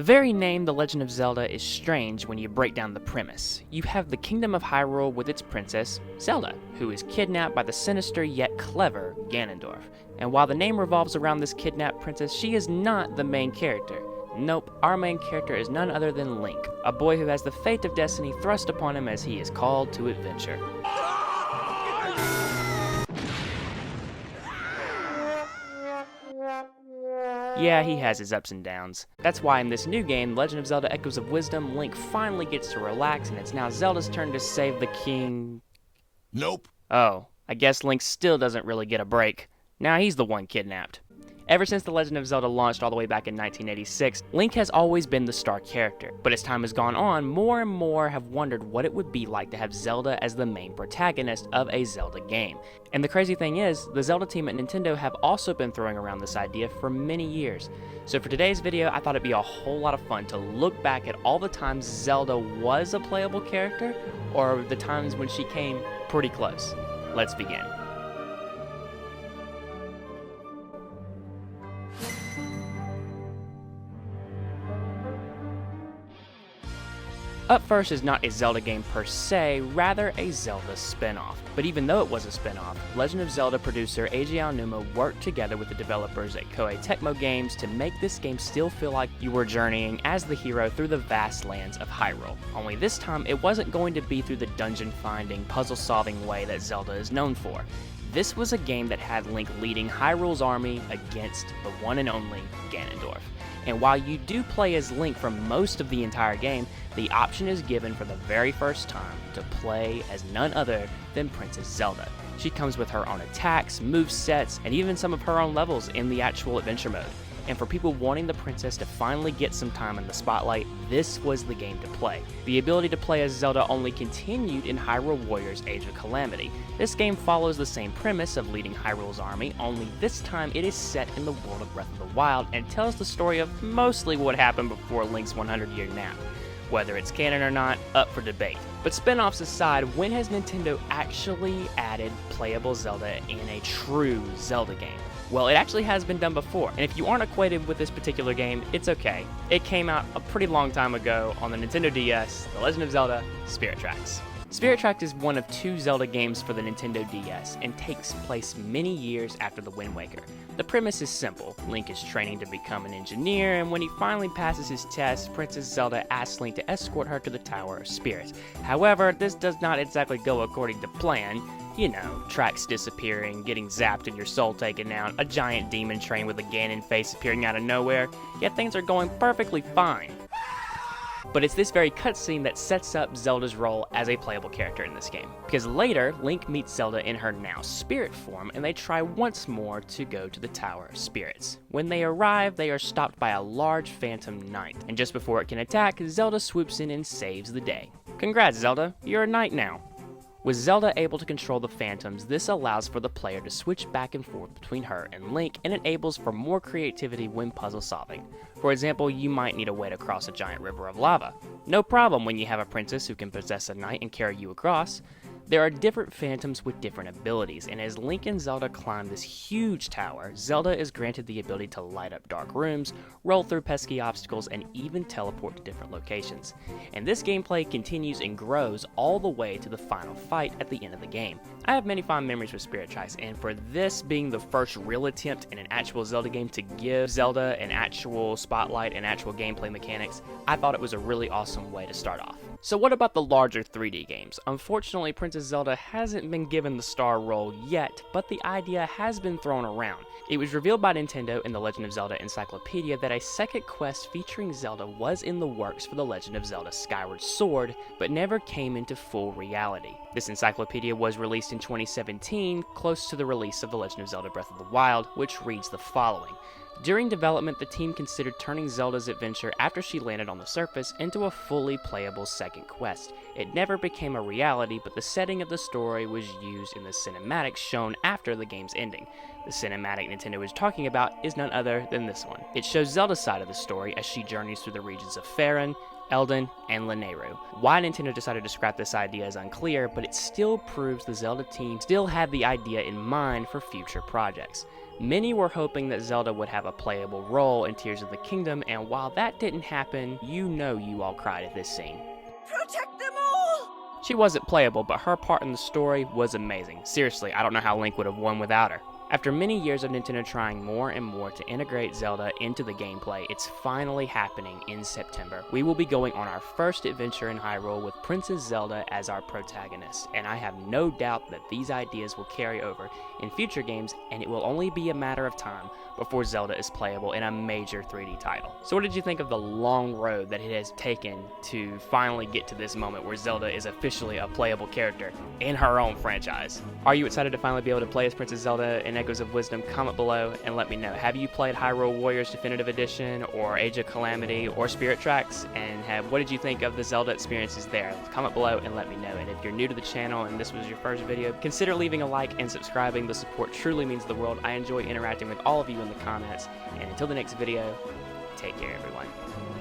The very name The Legend of Zelda is strange when you break down the premise. You have the Kingdom of Hyrule with its princess, Zelda, who is kidnapped by the sinister yet clever Ganondorf. And while the name revolves around this kidnapped princess, she is not the main character. Nope, our main character is none other than Link, a boy who has the fate of destiny thrust upon him as he is called to adventure. Yeah, he has his ups and downs. That's why in this new game, Legend of Zelda Echoes of Wisdom, Link finally gets to relax and it's now Zelda's turn to save the king... Nope. Oh, I guess Link still doesn't really get a break. Now he's the one kidnapped. Ever since The Legend of Zelda launched all the way back in 1986, Link has always been the star character. But as time has gone on, more and more have wondered what it would be like to have Zelda as the main protagonist of a Zelda game. And the crazy thing is, the Zelda team at Nintendo have also been throwing around this idea for many years. So for today's video, I thought it'd be a whole lot of fun to look back at all the times Zelda was a playable character, or the times when she came pretty close. Let's begin. Up first is not a Zelda game per se, rather a Zelda spin-off. But even though it was a spin-off, Legend of Zelda producer Eiji Aonuma worked together with the developers at Koei Tecmo Games to make this game still feel like you were journeying as the hero through the vast lands of Hyrule. Only this time, it wasn't going to be through the dungeon-finding, puzzle-solving way that Zelda is known for. This was a game that had Link leading Hyrule's army against the one and only Ganondorf. And while you do play as Link for most of the entire game, the option is given for the very first time to play as none other than Princess Zelda. She comes with her own attacks, movesets, and even some of her own levels in the actual adventure mode. And for people wanting the princess to finally get some time in the spotlight, this was the game to play. The ability to play as Zelda only continued in Hyrule Warriors Age of Calamity. This game follows the same premise of leading Hyrule's army, only this time it is set in the world of Breath of the Wild and tells the story of mostly what happened before Link's 100-year nap. Whether it's canon or not, up for debate. But spin-offs aside, when has Nintendo actually added playable Zelda in a true Zelda game? Well, it actually has been done before, and if you aren't acquainted with this particular game, it's okay. It came out a pretty long time ago on the Nintendo DS, The Legend of Zelda Spirit Tracks. Spirit Tracks is one of two Zelda games for the Nintendo DS and takes place many years after The Wind Waker. The premise is simple. Link is training to become an engineer, and when he finally passes his test, Princess Zelda asks Link to escort her to the Tower of Spirits. However, this does not exactly go according to plan. You know, tracks disappearing, getting zapped and your soul taken out, a giant demon train with a Ganon face appearing out of nowhere, yet things are going perfectly fine. But it's this very cutscene that sets up Zelda's role as a playable character in this game. Because later, Link meets Zelda in her now spirit form, and they try once more to go to the Tower of Spirits. When they arrive, they are stopped by a large phantom knight, and just before it can attack, Zelda swoops in and saves the day. Congrats, Zelda, you're a knight now. With Zelda able to control the phantoms, this allows for the player to switch back and forth between her and Link and enables for more creativity when puzzle solving. For example, you might need a way to cross a giant river of lava. No problem when you have a princess who can possess a knight and carry you across. There are different phantoms with different abilities, and as Link and Zelda climb this huge tower, Zelda is granted the ability to light up dark rooms, roll through pesky obstacles, and even teleport to different locations. And this gameplay continues and grows all the way to the final fight at the end of the game. I have many fond memories with Spirit Tracks, and for this being the first real attempt in an actual Zelda game to give Zelda an actual spotlight and actual gameplay mechanics, I thought it was a really awesome way to start off. So what about the larger 3D games? Unfortunately, Princess Zelda hasn't been given the star role yet, but the idea has been thrown around. It was revealed by Nintendo in the Legend of Zelda Encyclopedia that a second quest featuring Zelda was in the works for the Legend of Zelda Skyward Sword, but never came into full reality. This encyclopedia was released in 2017, close to the release of the Legend of Zelda Breath of the Wild, which reads the following. During development, the team considered turning Zelda's adventure after she landed on the surface into a fully playable second quest. It never became a reality, but the setting of the story was used in the cinematics shown after the game's ending. The cinematic Nintendo is talking about is none other than this one. It shows Zelda's side of the story as she journeys through the regions of Faron, Eldin, and Lanayru. Why Nintendo decided to scrap this idea is unclear, but it still proves the Zelda team still had the idea in mind for future projects. Many were hoping that Zelda would have a playable role in Tears of the Kingdom, and while that didn't happen, you know you all cried at this scene. Protect them all! She wasn't playable, but her part in the story was amazing. Seriously, I don't know how Link would have won without her. After many years of Nintendo trying more and more to integrate Zelda into the gameplay, it's finally happening in September. We will be going on our first adventure in Hyrule with Princess Zelda as our protagonist, and I have no doubt that these ideas will carry over in future games, and it will only be a matter of time before Zelda is playable in a major 3D title. So what did you think of the long road that it has taken to finally get to this moment where Zelda is officially a playable character in her own franchise? Are you excited to finally be able to play as Princess Zelda in Echoes of Wisdom? Comment below and let me know. Have you played Hyrule Warriors Definitive Edition or Age of Calamity or Spirit Tracks? And what did you think of the Zelda experiences there? Comment below and let me know. And if you're new to the channel and this was your first video, consider leaving a like and subscribing. The support truly means the world. I enjoy interacting with all of you in the comments. And until the next video, take care everyone.